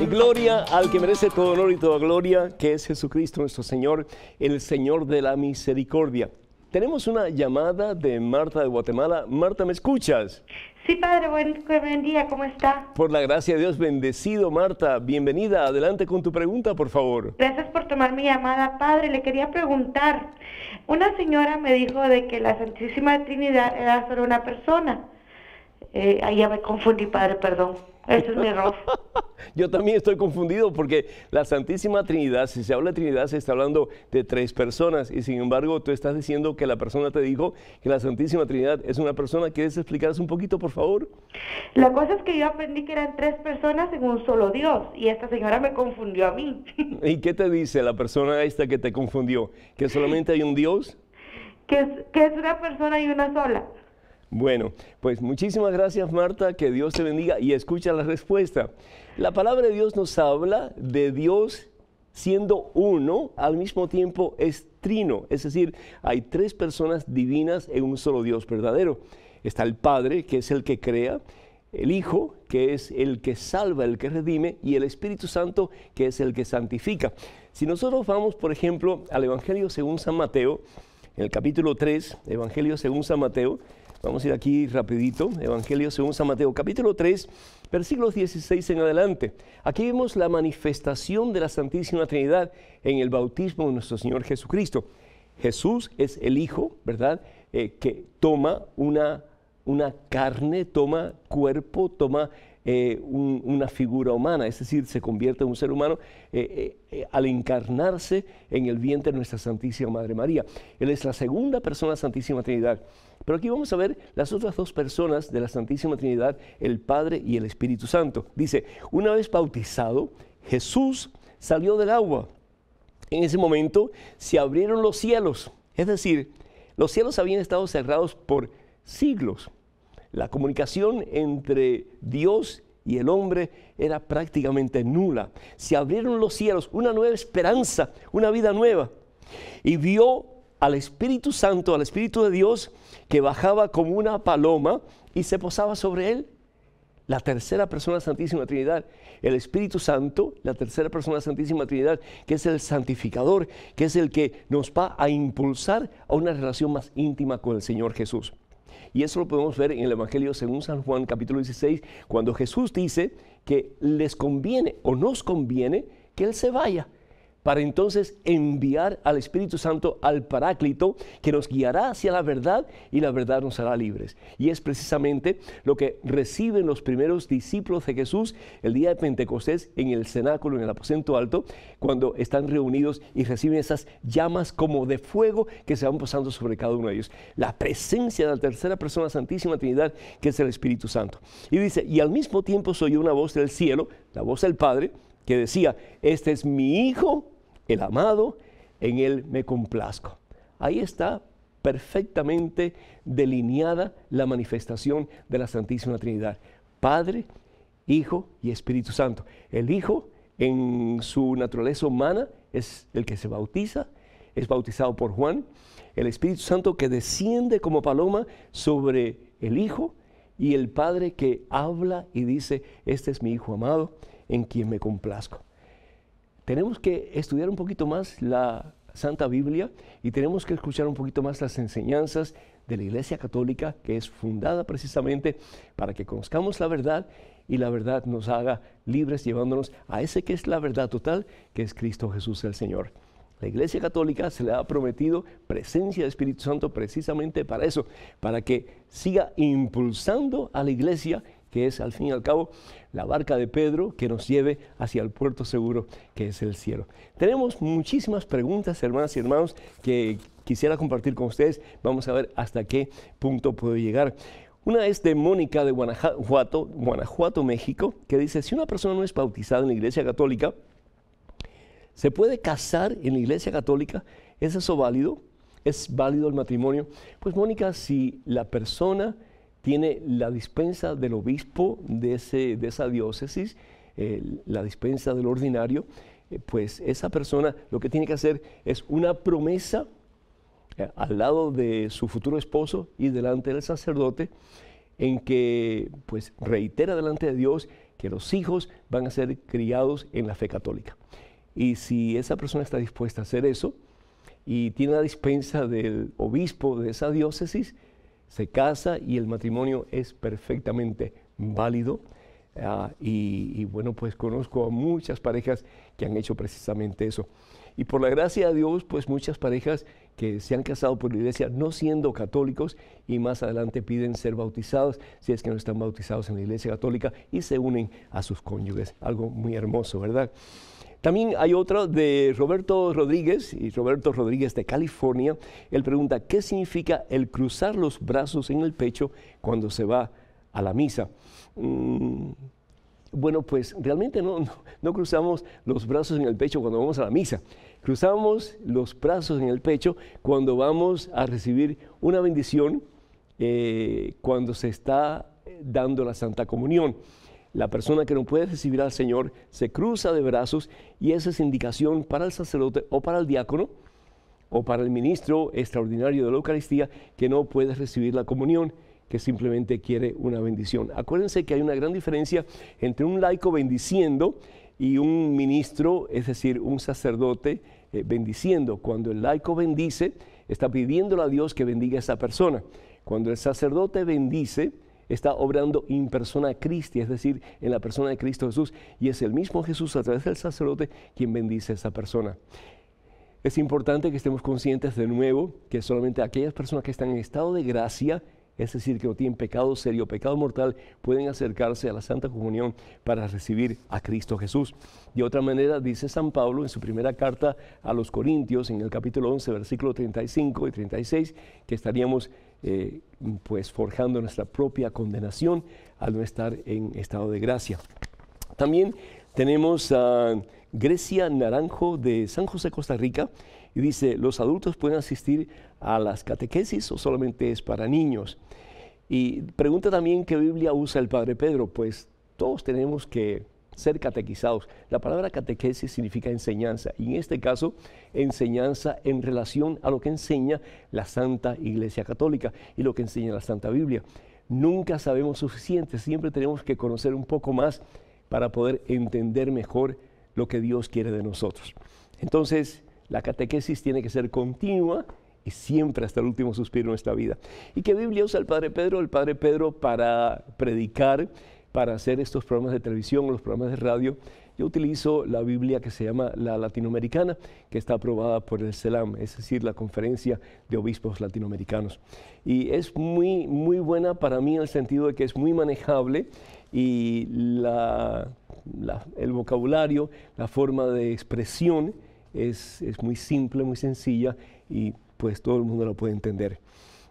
Gloria al que merece todo honor y toda gloria, que es Jesucristo nuestro Señor, el Señor de la misericordia. Tenemos una llamada de Marta de Guatemala. Marta, ¿me escuchas? Sí, padre, buen día, ¿cómo está? Por la gracia de Dios, bendecido, Marta. Bienvenida, adelante con tu pregunta, por favor. Gracias por tomar mi llamada, padre. Le quería preguntar, una señora me dijo de que la Santísima Trinidad era solo una persona. Ahí ya me confundí, padre, perdón. Ese es mi error. Yo también estoy confundido porque la Santísima Trinidad, si se habla de Trinidad, se está hablando de 3 personas y sin embargo tú estás diciendo que la persona te dijo que la Santísima Trinidad es una persona. ¿Quieres explicarnos un poquito, por favor? La cosa es que yo aprendí que eran 3 personas en un solo Dios y esta señora me confundió a mí. ¿Y qué te dice la persona esta que te confundió? ¿Que solamente hay un Dios? Que es una persona y una sola. Bueno, pues muchísimas gracias, Marta, que Dios te bendiga y escucha la respuesta. La palabra de Dios nos habla de Dios siendo uno, al mismo tiempo es trino, es decir, hay 3 personas divinas en un solo Dios verdadero. Está el Padre, que es el que crea, el Hijo, que es el que salva, el que redime, y el Espíritu Santo, que es el que santifica. Si nosotros vamos, por ejemplo, al Evangelio según San Mateo, en el capítulo 3, Evangelio según San Mateo, vamos a ir aquí rapidito, Evangelio según San Mateo, capítulo 3, versículos 16 en adelante. Aquí vemos la manifestación de la Santísima Trinidad en el bautismo de nuestro Señor Jesucristo. Jesús es el Hijo, ¿verdad? Que toma una carne, toma cuerpo, toma una figura humana, es decir, se convierte en un ser humano al encarnarse en el vientre de nuestra Santísima Madre María. Él es la segunda persona de la Santísima Trinidad. Pero aquí vamos a ver las otras 2 personas de la Santísima Trinidad, el Padre y el Espíritu Santo. Dice, una vez bautizado, Jesús salió del agua. En ese momento se abrieron los cielos, es decir, los cielos habían estado cerrados por siglos. La comunicación entre Dios y el hombre era prácticamente nula. Se abrieron los cielos, una nueva esperanza, una vida nueva. Y vio al Espíritu Santo, al Espíritu de Dios, que bajaba como una paloma y se posaba sobre él. La tercera persona de la Santísima Trinidad, el Espíritu Santo, la tercera persona de la Santísima Trinidad, que es el santificador, que es el que nos va a impulsar a una relación más íntima con el Señor Jesús. Y eso lo podemos ver en el Evangelio según San Juan, capítulo 16, cuando Jesús dice que les conviene o nos conviene que Él se vaya, para entonces enviar al Espíritu Santo, al Paráclito, que nos guiará hacia la verdad y la verdad nos hará libres. Y es precisamente lo que reciben los primeros discípulos de Jesús el día de Pentecostés en el cenáculo, en el aposento alto, cuando están reunidos y reciben esas llamas como de fuego que se van posando sobre cada uno de ellos. La presencia de la tercera persona de la Santísima Trinidad, que es el Espíritu Santo. Y dice, y al mismo tiempo se oyó una voz del cielo, la voz del Padre, que decía, este es mi Hijo, el amado, en él me complazco. Ahí está perfectamente delineada la manifestación de la Santísima Trinidad. Padre, Hijo y Espíritu Santo. El Hijo, en su naturaleza humana, es el que se bautiza, es bautizado por Juan. El Espíritu Santo que desciende como paloma sobre el Hijo, y el Padre que habla y dice, este es mi Hijo amado, en quien me complazco. Tenemos que estudiar un poquito más la Santa Biblia y tenemos que escuchar un poquito más las enseñanzas de la Iglesia Católica, que es fundada precisamente para que conozcamos la verdad y la verdad nos haga libres, llevándonos a ese que es la verdad total, que es Cristo Jesús el Señor. La Iglesia Católica se le ha prometido presencia del Espíritu Santo precisamente para eso, para que siga impulsando a la Iglesia, que es al fin y al cabo la barca de Pedro que nos lleve hacia el puerto seguro que es el cielo. Tenemos muchísimas preguntas, hermanas y hermanos, que quisiera compartir con ustedes. Vamos a ver hasta qué punto puedo llegar. Una es de Mónica de Guanajuato, México, que dice, si una persona no es bautizada en la Iglesia Católica, ¿se puede casar en la Iglesia Católica? ¿Es eso válido? ¿Es válido el matrimonio? Pues Mónica, si la persona tiene la dispensa del obispo de esa diócesis, la dispensa del ordinario, pues esa persona lo que tiene que hacer es una promesa al lado de su futuro esposo y delante del sacerdote, en que pues reitera delante de Dios que los hijos van a ser criados en la fe católica. Y si esa persona está dispuesta a hacer eso, y tiene la dispensa del obispo de esa diócesis, se casa y el matrimonio es perfectamente válido. Y bueno, pues conozco a muchas parejas que han hecho precisamente eso. Y por la gracia de Dios, pues muchas parejas que se han casado por la iglesia no siendo católicos y más adelante piden ser bautizados, si es que no están bautizados en la iglesia católica, y se unen a sus cónyuges. Algo muy hermoso, ¿verdad? También hay otro de Roberto Rodríguez, y Roberto Rodríguez de California. Él pregunta, ¿qué significa el cruzar los brazos en el pecho cuando se va a la misa? Bueno, pues realmente no cruzamos los brazos en el pecho cuando vamos a la misa. Cruzamos los brazos en el pecho cuando vamos a recibir una bendición, cuando se está dando la Santa Comunión. La persona que no puede recibir al Señor se cruza de brazos y esa es indicación para el sacerdote o para el diácono o para el ministro extraordinario de la Eucaristía que no puede recibir la comunión, que simplemente quiere una bendición. Acuérdense que hay una gran diferencia entre un laico bendiciendo y un ministro, es decir, un sacerdote bendiciendo. Cuando el laico bendice, está pidiéndole a Dios que bendiga a esa persona. Cuando el sacerdote bendice, está obrando in persona Christi, es decir, en la persona de Cristo Jesús, y es el mismo Jesús a través del sacerdote quien bendice a esa persona. Es importante que estemos conscientes de nuevo que solamente aquellas personas que están en estado de gracia, es decir, que no tienen pecado serio, pecado mortal, pueden acercarse a la Santa Comunión para recibir a Cristo Jesús. De otra manera, dice San Pablo en su primera carta a los Corintios, en el capítulo 11, versículo 35 y 36, que estaríamos pues forjando nuestra propia condenación al no estar en estado de gracia. También tenemos a Grecia Naranjo de San José, Costa Rica, y dice, ¿los adultos pueden asistir a las catequesis o solamente es para niños? Y pregunta también qué Biblia usa el Padre Pedro. Pues todos tenemos que ser catequizados. La palabra catequesis significa enseñanza, y en este caso, enseñanza en relación a lo que enseña la Santa Iglesia Católica y lo que enseña la Santa Biblia. Nunca sabemos suficiente, siempre tenemos que conocer un poco más para poder entender mejor lo que Dios quiere de nosotros. Entonces, la catequesis tiene que ser continua y siempre hasta el último suspiro de nuestra vida. ¿Y qué Biblia usa el Padre Pedro? El Padre Pedro para predicar, para hacer estos programas de televisión, los programas de radio, yo utilizo la Biblia que se llama la Latinoamericana, que está aprobada por el CELAM, es decir, la Conferencia de Obispos Latinoamericanos. Y es muy buena para mí en el sentido de que es muy manejable y el vocabulario, la forma de expresión es muy simple, muy sencilla y pues todo el mundo la puede entender.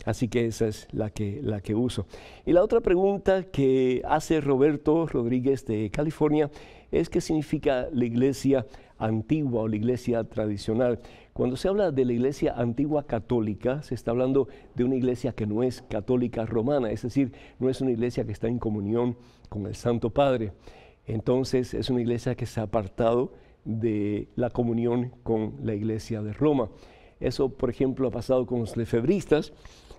Así que esa es la que uso. Y la otra pregunta que hace Roberto Rodríguez de California es qué significa la iglesia antigua o la iglesia tradicional. Cuando se habla de la iglesia antigua católica, se está hablando de una iglesia que no es católica romana, es decir, no es una iglesia que está en comunión con el Santo Padre. Entonces es una iglesia que se ha apartado de la comunión con la iglesia de Roma. Eso, por ejemplo, ha pasado con los lefebristas,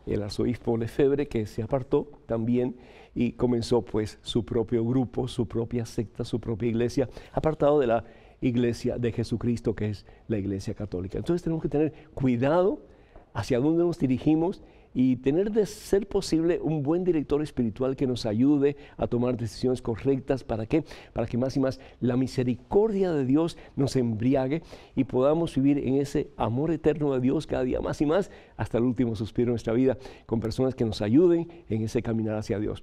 el arzobispo Lefebvre, que se apartó también y comenzó pues su propio grupo, su propia secta, su propia iglesia, apartado de la iglesia de Jesucristo, que es la iglesia católica. Entonces tenemos que tener cuidado hacia dónde nos dirigimos y tener, de ser posible, un buen director espiritual que nos ayude a tomar decisiones correctas. ¿Para qué? Para que más y más la misericordia de Dios nos embriague y podamos vivir en ese amor eterno de Dios cada día más y más hasta el último suspiro de nuestra vida, con personas que nos ayuden en ese caminar hacia Dios.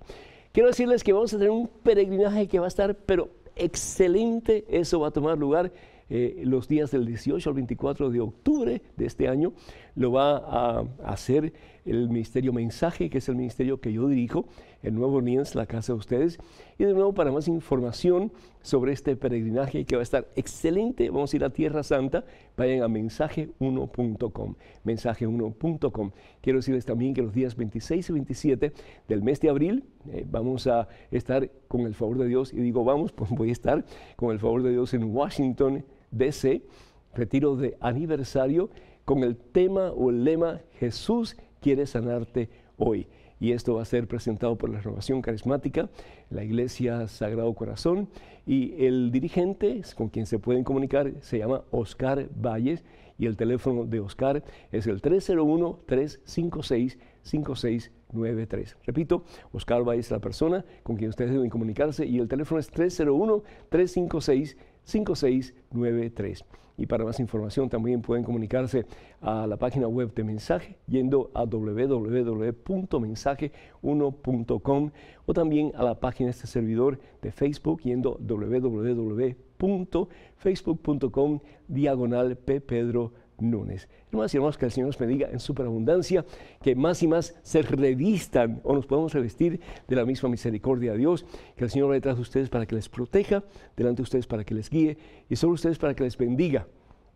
Quiero decirles que vamos a tener un peregrinaje que va a estar, pero excelente. Eso va a tomar lugar los días del 18 al 24 de octubre de este año. Lo va a hacer el Ministerio Mensaje, que es el ministerio que yo dirijo en Nueva Orleans, la casa de ustedes. Y de nuevo, para más información sobre este peregrinaje que va a estar excelente, vamos a ir a Tierra Santa, vayan a mensaje1.com, mensaje1.com. Quiero decirles también que los días 26 y 27 del mes de abril vamos a estar, con el favor de Dios, y digo vamos, pues voy a estar con el favor de Dios en Washington, D.C., retiro de aniversario, con el tema o el lema Jesús quiere sanarte hoy. Y esto va a ser presentado por la Renovación Carismática, la Iglesia Sagrado Corazón, y el dirigente con quien se pueden comunicar se llama Oscar Valles, y el teléfono de Oscar es el 301-356-5693. Repito, Oscar Valles es la persona con quien ustedes deben comunicarse y el teléfono es 301-356-5693. Y para más información también pueden comunicarse a la página web de Mensaje yendo a www.mensaje1.com o también a la página de este servidor de Facebook yendo www.facebook.com/ppedronúñez. Hermanos y hermanos, que el Señor nos bendiga en superabundancia, que más y más se revistan o nos podamos revestir de la misma misericordia de Dios, que el Señor va detrás de ustedes para que les proteja, delante de ustedes para que les guíe y sobre ustedes para que les bendiga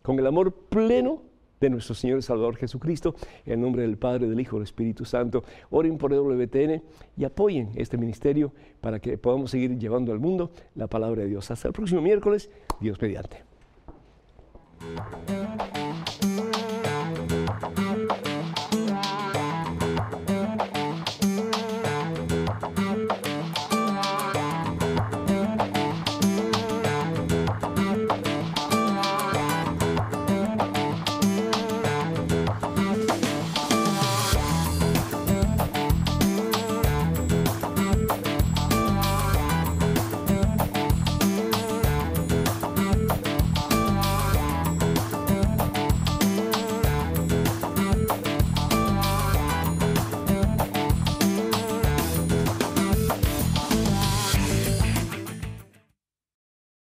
con el amor pleno de nuestro Señor y Salvador Jesucristo, en el nombre del Padre, del Hijo y del Espíritu Santo. Oren por EWTN y apoyen este ministerio para que podamos seguir llevando al mundo la palabra de Dios. Hasta el próximo miércoles, Dios mediante.